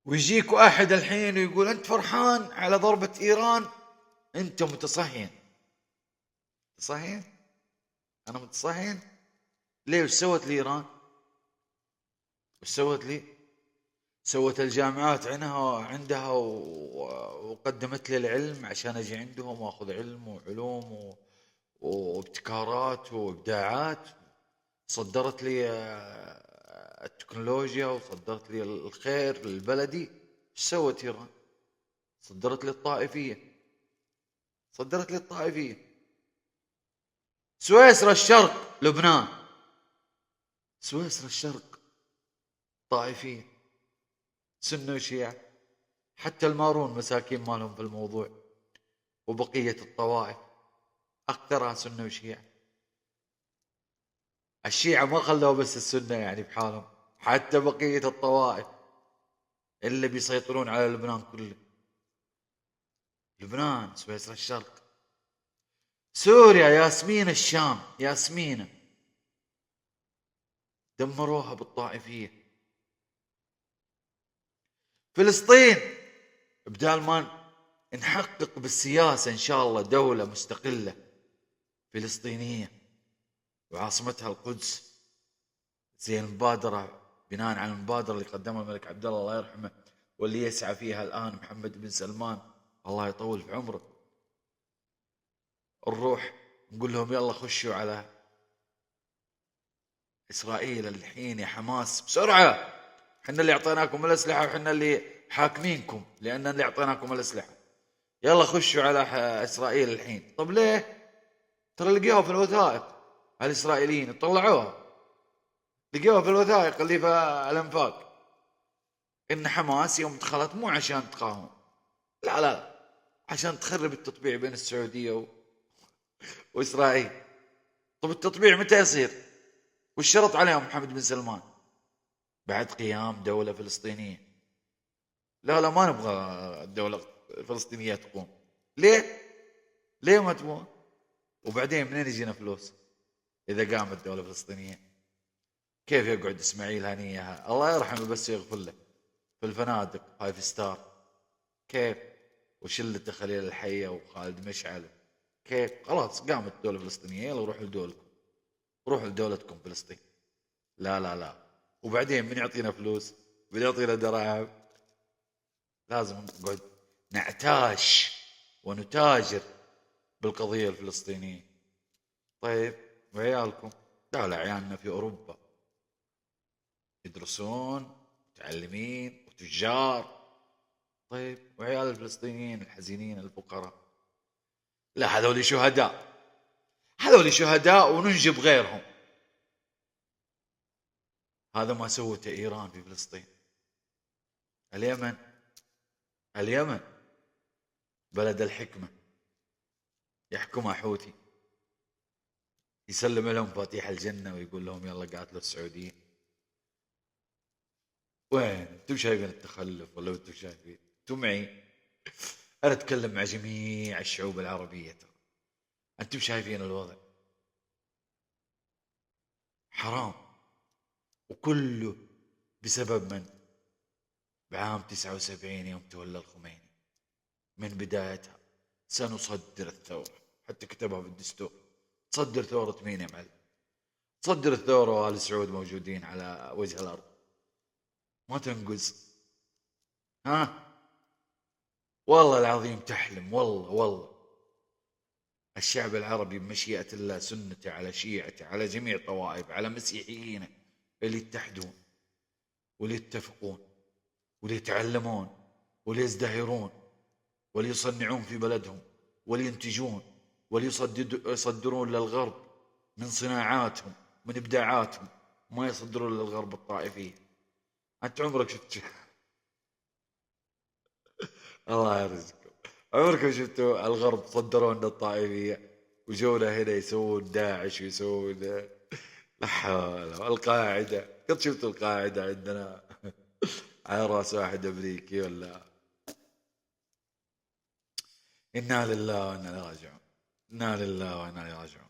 ويجيك واحد الحين ويقول أنت فرحان على ضربة إيران؟ أنت متصهين. متصهين؟ أنا متصهين؟ ليه؟ وش سوت لي إيران؟ وش سوت لي؟ سوت الجامعات عندها وقدمت لي العلم عشان أجي عندهم وأخذ علم وعلوم وابتكارات وإبداعات. صدرت لي التكنولوجيا وصدرت لي الخير للبلدي. ايش سوت ايران؟ صدرت لي الطائفية. صدرت لي الطائفية. سويسرا الشرق لبنان، سويسرا الشرق طائفية، سنة وشيعة. حتى المارون مساكين مالهم في الموضوع، وبقية الطوائف أكثرها سنة وشيعة. الشيعة ما خلوا بس السنة يعني بحالهم، حتى بقية الطوائف اللي بيسيطرون على لبنان كله. لبنان، سويسرا الشرق، سوريا، ياسمين الشام، ياسمين دمروها بالطائفية. فلسطين، بدال ما نحقق بالسياسة إن شاء الله دولة مستقلة فلسطينية وعاصمتها القدس، زي المبادرة، بناء على المبادرة اللي قدمها الملك عبد الله يرحمه، واللي يسعى فيها الآن محمد بن سلمان الله يطول في عمره. نروح نقول لهم يلا خشوا على إسرائيل الحين يا حماس بسرعة، حنا اللي أعطيناكم الأسلحة وحنا اللي حاكمينكم لأننا اللي أعطيناكم الأسلحة. يلا خشوا على إسرائيل الحين. طب ليه؟ ترى لقيوها في الوثائق الإسرائيليين، طلعوها، لقيوها في الوثائق اللي في الأنفاق، إن حماس يوم دخلت مو عشان تقاوم، لا لا، عشان تخرب التطبيع بين السعودية وإسرائيل. طب التطبيع متى يصير؟ والشرط عليهم محمد بن سلمان بعد قيام دولة فلسطينية. لا لا، ما نبغى الدولة الفلسطينية تقوم. ليه؟ ليه ما تبغى؟ وبعدين منين يجينا فلوس إذا قامت دولة فلسطينية؟ كيف يقعد إسماعيل هنية الله يرحمه بس يغفر له في الفنادق 5 ستار؟ كيف؟ وشلة خليل الحية وخالد مشعل، كيف؟ خلاص قامت الدولة الفلسطينية، يلا روحوا لدولكم، روحوا لدولتكم فلسطين. لا لا لا. وبعدين من يعطينا فلوس؟ من يعطينا دراهم؟ لازم نقعد نعتاش ونتاجر بالقضية الفلسطينية. طيب وعيالكم؟ لا لا، عيالنا في أوروبا يدرسون متعلمين وتجار. طيب وعيال الفلسطينيين الحزينين الفقراء؟ لا، هذول شهداء، هذول شهداء وننجب غيرهم. هذا ما سوته إيران في فلسطين. اليمن، اليمن بلد الحكمة، يحكمها حوثي، يسلم لهم مفاتيح الجنة ويقول لهم يلا قاتلوا السعوديين. وين انتم شايفين التخلف ولا انتم شايفين؟ انتم معي؟ انا اتكلم مع جميع الشعوب العربية، ترى انتم شايفين الوضع حرام، وكله بسبب من؟ بعام 79 يوم تولى الخميني، من بدايتها سنصدر الثورة، حتى كتبها في الدستور. تصدر ثورة مين يا معلم؟ تصدر الثورة وآل سعود موجودين على وجه الأرض، ما تنقز. ها؟ والله العظيم تحلم، والله والله. الشعب العربي بمشيئة الله، سنته على شيعته على جميع طوائف على مسيحيينه، اللي يتحدون واللي يتفقون واللي يتعلمون واللي يزدهرون واللي يصنعون في بلدهم واللي ينتجون واللي يصدرون للغرب من صناعاتهم من إبداعاتهم، ما يصدرون للغرب الطائفية. أنت عمرك شفت الله يرزقكم، عمركم شفتوا الغرب صدروا لنا الطائفية وجونا هنا يسوون داعش ويسوون لا حول، القاعدة قد شفتوا القاعدة عندنا على راس واحد أمريكي ولا؟ إنا لله وإنا إليه راجعون، إنا لله وإنا إليه راجعون.